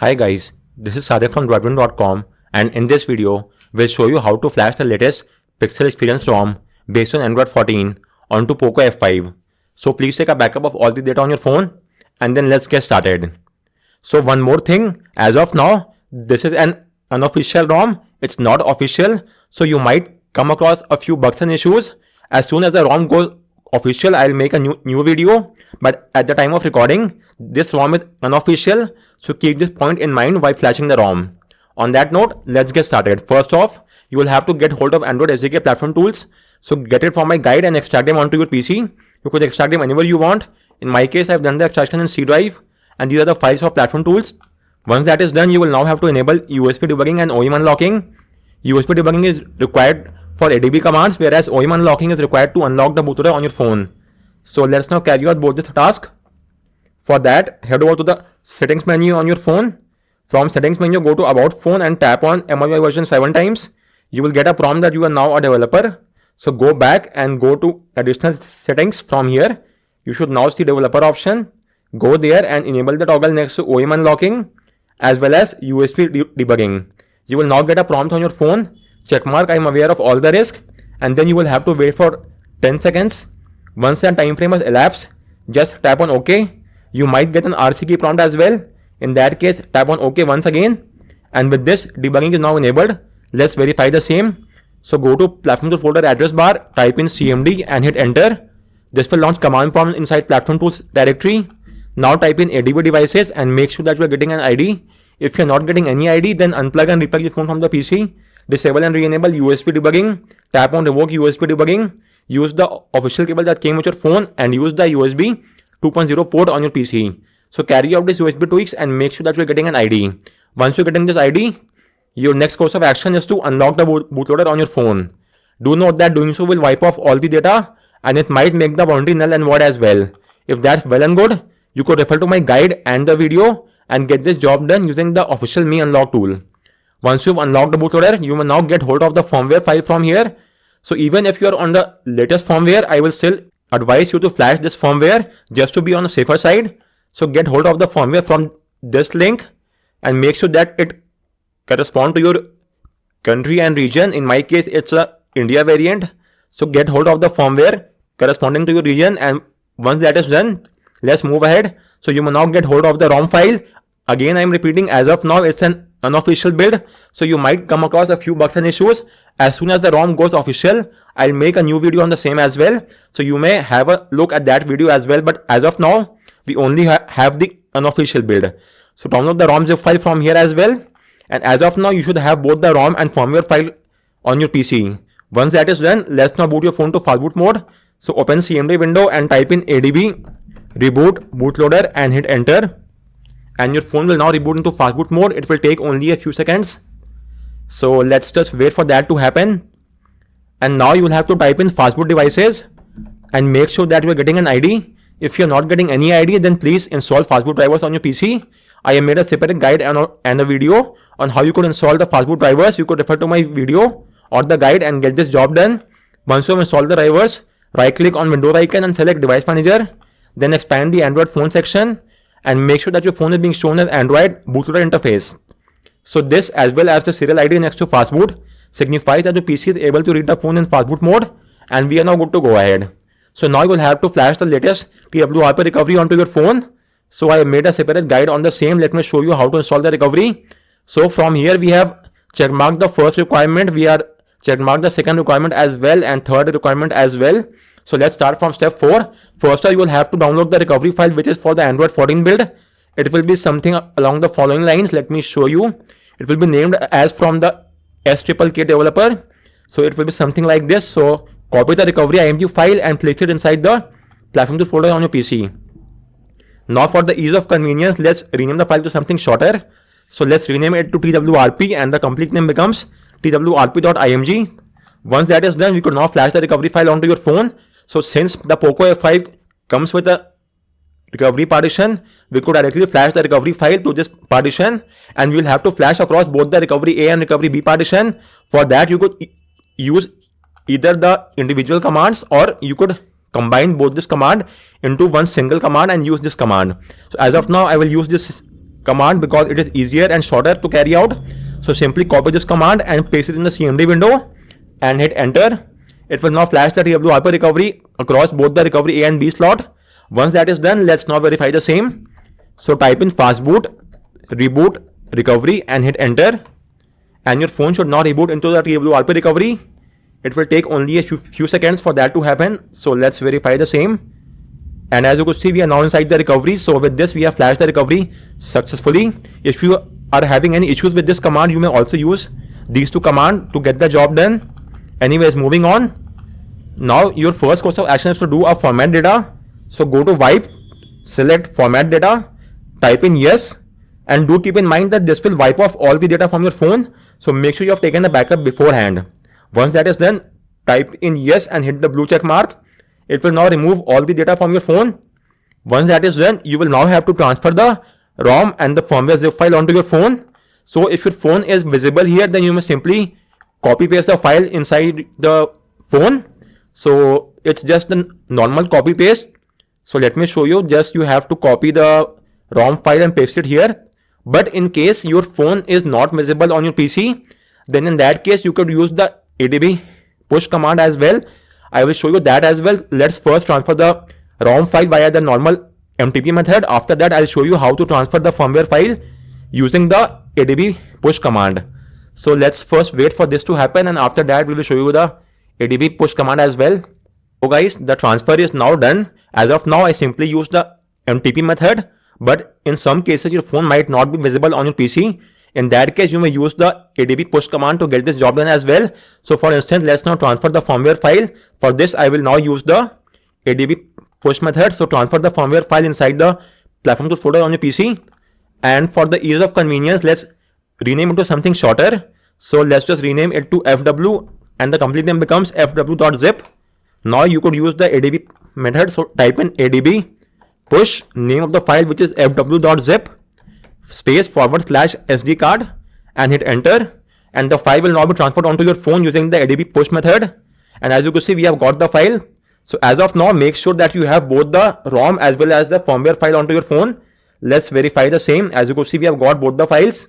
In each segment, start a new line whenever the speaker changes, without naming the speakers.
Hi guys, this is Sadik from Debugging.com, and in this video, we'll show you how to flash the latest Pixel Experience ROM based on Android 14 onto Poco F5. So please take a backup of all the data on your phone and then let's get started. So one more thing, as of now, this is an unofficial ROM, it's not official, so you might come across a few bugs and issues. As soon as the ROM goes official, I'll make a new video, but at the time of recording, this ROM is unofficial, so keep this point in mind while flashing the ROM. On that note, let's get started. First off, you will have to get hold of Android SDK platform tools. So get it from my guide and extract them onto your PC. You could extract them anywhere you want. In my case, I've done the extraction in C drive, and these are the files for platform tools. Once that is done, you will now have to enable USB debugging and OEM unlocking. USB debugging is required for ADB commands, whereas OEM unlocking is required to unlock the bootloader on your phone. So let's now carry out both this task. For that, head over to the settings menu on your phone. From settings menu, go to about phone and tap on MIUI version 7 times. You will get a prompt that you are now a developer. So go back and go to additional settings. From here, you should now see developer option. Go there and enable the toggle next to OEM unlocking as well as USB debugging. You will now get a prompt on your phone. Checkmark, I am aware of all the risk, and then you will have to wait for 10 seconds. Once that time frame has elapsed, just tap on OK. You might get an RC key prompt as well. In that case, tap on OK once again. And with this, debugging is now enabled. Let's verify the same. So go to platform tool folder address bar, type in CMD and hit enter. This will launch command prompt inside platform tools directory. Now type in ADB devices and make sure that you are getting an ID. If you're not getting any ID, then unplug and replug your phone from the PC. Disable and re-enable USB debugging. Tap on revoke USB debugging. Use the official cable that came with your phone and use the USB 2.0 port on your PC. So carry out this USB tweaks and make sure that you're getting an ID. Once you're getting this ID, your next course of action is to unlock the bootloader on your phone. Do note that doing so will wipe off all the data and it might make the boundary null and void as well. If that's well and good, you could refer to my guide and the video and get this job done using the official Me Unlock tool. Once you've unlocked the bootloader, you will now get hold of the firmware file from here. So even if you are on the latest firmware, I will still advise you to flash this firmware just to be on the safer side. So get hold of the firmware from this link and make sure that it corresponds to your country and region. In my case, it's a India variant. So get hold of the firmware corresponding to your region, and once that is done, let's move ahead. So you will now get hold of the ROM file. Again, I'm repeating, as of now, it's an unofficial build. So you might come across a few bugs and issues. As soon as the ROM goes official, I'll make a new video on the same as well. So you may have a look at that video as well. But as of now, we only have the unofficial build. So download the ROM zip file from here as well. And as of now, you should have both the ROM and firmware file on your PC. Once that is done, let's now boot your phone to Fastboot mode. So open CMD window and type in ADB, reboot, bootloader and hit enter. And your phone will now reboot into Fastboot mode. It will take only a few seconds. So let's just wait for that to happen. And now you will have to type in Fastboot devices and make sure that you are getting an ID. If you're not getting any ID, then please install Fastboot drivers on your PC. I have made a separate guide and a video on how you could install the Fastboot drivers. You could refer to my video or the guide and get this job done. Once you have installed the drivers, right click on Windows icon and select Device Manager. Then expand the Android phone section and make sure that your phone is being shown as Android bootloader interface. So this, as well as the serial ID next to Fastboot, signifies that the PC is able to read the phone in Fastboot mode, and we are now good to go ahead. So now you will have to flash the latest TWRP recovery onto your phone. So I have made a separate guide on the same. Let me show you how to install the recovery. So from here we have checkmarked the first requirement, we are checkmarked the second requirement as well, and third requirement as well. So let's start from step 4. First, you will have to download the recovery file, which is for the Android 14 build. It will be something along the following lines. Let me show you. It will be named as from the SDK developer. So it will be something like this. So copy the recovery IMG file and place it inside the platform tool folder on your PC. Now for the ease of convenience, let's rename the file to something shorter. So let's rename it to TWRP and the complete name becomes twrp.img. Once that is done, we could now flash the recovery file onto your phone. So since the Poco F5 comes with a recovery partition, we could directly flash the recovery file to this partition, and we will have to flash across both the recovery A and recovery B partition. For that, you could use either the individual commands, or you could combine both this command into one single command and use this command. So as of now, I will use this command because it is easier and shorter to carry out. So simply copy this command and paste it in the CMD window and hit enter. It will now flash the TWRP recovery across both the recovery A and B slot. Once that is done, let's now verify the same. So type in fastboot, reboot, recovery and hit enter. And your phone should now reboot into the TWRP recovery. It will take only a few seconds for that to happen. So let's verify the same. And as you could see, we are now inside the recovery. So with this, we have flashed the recovery successfully. If you are having any issues with this command, you may also use these two commands to get the job done. Anyways, moving on. Now your first course of action is to do a format data. So go to wipe, select format data, type in yes, and do keep in mind that this will wipe off all the data from your phone. So make sure you have taken the backup beforehand. Once that is done, type in yes and hit the blue check mark. It will now remove all the data from your phone. Once that is done, you will now have to transfer the ROM and the firmware zip file onto your phone. So if your phone is visible here, then you must simply copy paste the file inside the phone. So it's just a normal copy paste. So let me show you. Just you have to copy the ROM file and paste it here. But in case your phone is not visible on your PC, then in that case you could use the ADB push command as well. I will show you that as well. Let's first transfer the ROM file via the normal MTP method. After that, I'll show you how to transfer the firmware file using the ADB push command. So let's first wait for this to happen, and after that we will show you the ADB push command as well. So guys, the transfer is now done. As of now, I simply use the MTP method, but in some cases your phone might not be visible on your PC. In that case, you may use the ADB push command to get this job done as well. So for instance, let's now transfer the firmware file. For this, I will now use the ADB push method. So transfer the firmware file inside the platform tools folder on your PC. And for the ease of convenience, let's rename it to something shorter. So let's just rename it to FW, and the complete name becomes fw.zip. Now you could use the ADB method. So type in ADB push, name of the file which is fw.zip, space /SD card, and hit enter. And the file will now be transferred onto your phone using the ADB push method. And as you can see, we have got the file. So as of now, make sure that you have both the ROM as well as the firmware file onto your phone. Let's verify the same. As you can see, we have got both the files.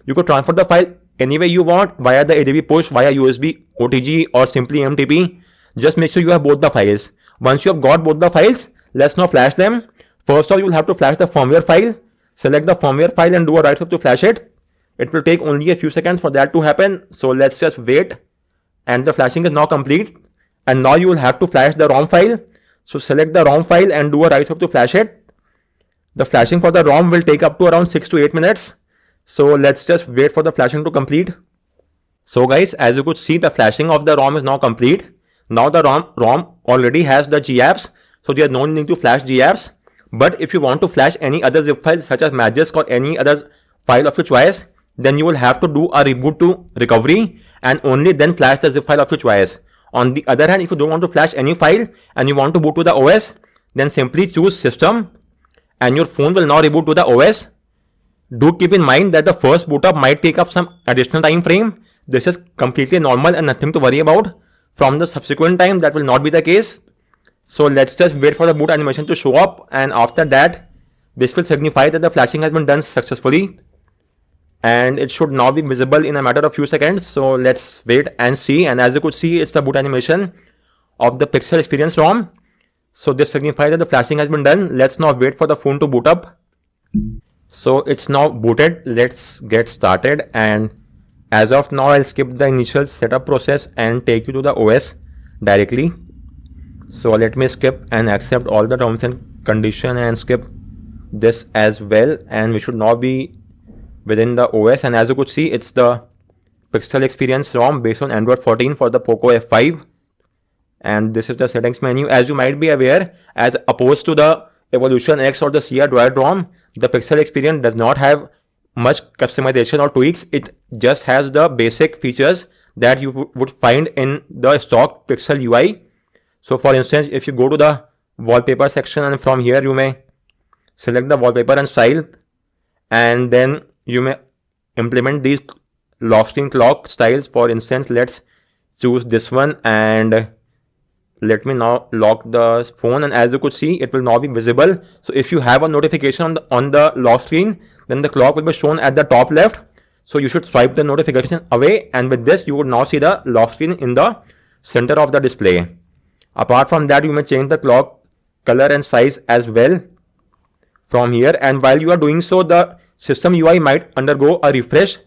You could transfer the file any way you want, via the ADB push, via USB, OTG, or simply MTP. Just make sure you have both the files. Once you have got both the files, let's now flash them. First off, you will have to flash the firmware file. Select the firmware file and do a right click to flash it. It will take only a few seconds for that to happen. So let's just wait. And the flashing is now complete. And now you will have to flash the ROM file. So select the ROM file and do a right click to flash it. The flashing for the ROM will take up to around 6 to 8 minutes. So let's just wait for the flashing to complete. So guys, as you could see, the flashing of the ROM is now complete. Now the ROM already has the GApps. So there is no need to flash GApps. But if you want to flash any other zip files such as Magisk or any other file of your choice, then you will have to do a reboot to recovery and only then flash the zip file of your choice. On the other hand, if you don't want to flash any file and you want to boot to the OS, then simply choose system and your phone will now reboot to the OS. Do keep in mind that the first boot up might take up some additional time frame. This is completely normal and nothing to worry about. From the subsequent time, that will not be the case. So let's just wait for the boot animation to show up, and after that, this will signify that the flashing has been done successfully. And it should now be visible in a matter of few seconds. So let's wait and see. And as you could see, it's the boot animation of the Pixel Experience ROM. So this signifies that the flashing has been done. Let's now wait for the phone to boot up. So it's now booted. Let's get started. And as of now, I'll skip the initial setup process and take you to the OS directly. So let me skip and accept all the terms and conditions and skip this as well. And we should now be within the OS. And as you could see, it's the Pixel Experience ROM based on Android 14 for the Poco F5. And this is the settings menu. As you might be aware, as opposed to the Evolution X or the CR Droid ROM, the Pixel Experience does not have much customization or tweaks. It just has the basic features that you would find in the stock Pixel UI. So for instance, if you go to the wallpaper section, and from here you may select the wallpaper and style, and then you may implement these lock screen clock styles. For instance, let's choose this one, and let me now lock the phone, and as you could see, it will now be visible. So if you have a notification on the lock screen, then the clock will be shown at the top left. So you should swipe the notification away, and with this you would now see the lock screen in the center of the display. Apart from that, you may change the clock color and size as well from here, and while you are doing so, the system UI might undergo a refresh.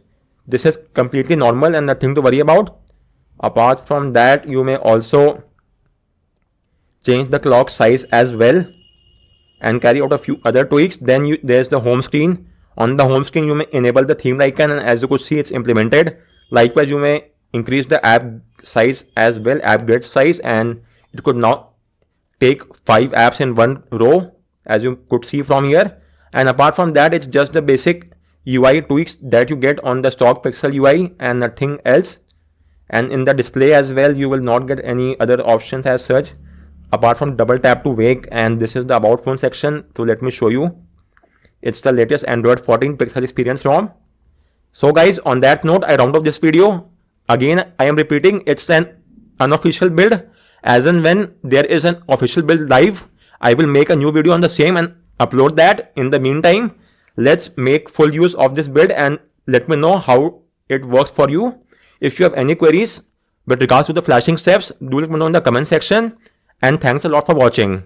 This is completely normal and nothing to worry about. Apart from that, you may also change the clock size as well and carry out a few other tweaks. Then there's the home screen. On the home screen, you may enable the theme icon, and as you could see, it's implemented. Likewise, you may increase the app size as well, app grid size, and it could now take 5 apps in one row, as you could see from here. And apart from that, it's just the basic UI tweaks that you get on the stock Pixel UI and nothing else. And in the display as well, you will not get any other options as such apart from double tap to wake. And this is the about phone section, so let me show you. It's the latest Android 14 Pixel Experience ROM. So guys, on that note, I round up this video. Again, I am repeating, it's an unofficial build. As and when there is an official build live, I will make a new video on the same and upload that. In the meantime, let's make full use of this build and let me know how it works for you. If you have any queries with regards to the flashing steps, do let me know in the comment section. And thanks a lot for watching.